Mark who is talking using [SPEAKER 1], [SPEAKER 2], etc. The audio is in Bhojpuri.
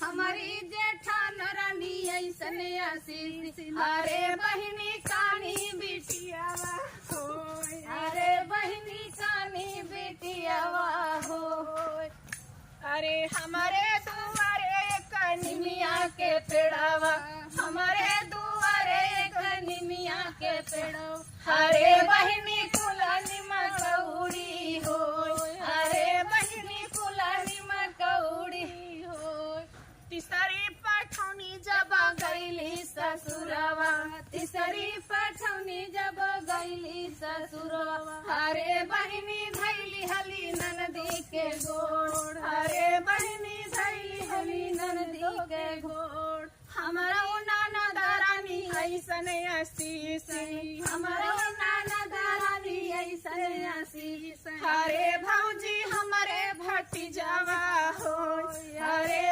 [SPEAKER 1] हमारी जेठान रानी ऐसन आशीष अरे बहिनी कानी बिटियावा हो अरे बहिनी कानी बिटियावा हो अरे हमारे दुआरे कनिमिया के पेड़ावा हमारे दुआरे कनिमिया के पेड़ावा अरे बहिनी कुलानी मकौड़ी हो अरे बहिनी कुलानी मकौड़ी हो तीसरी पठौनी जब गईली ससुरवा तीसरी पठौनी जब गईली ससुरवा अरे बहिनी धैली हली ननदी के गोड़ अरे बहिनी धैली हली ननदी के गोड़ हमारा नाना दारानी ऐसन आशीष हमारा नाना दारानी ऐसन आशीष अरे भौजी हमारे भतीजावा हो अरे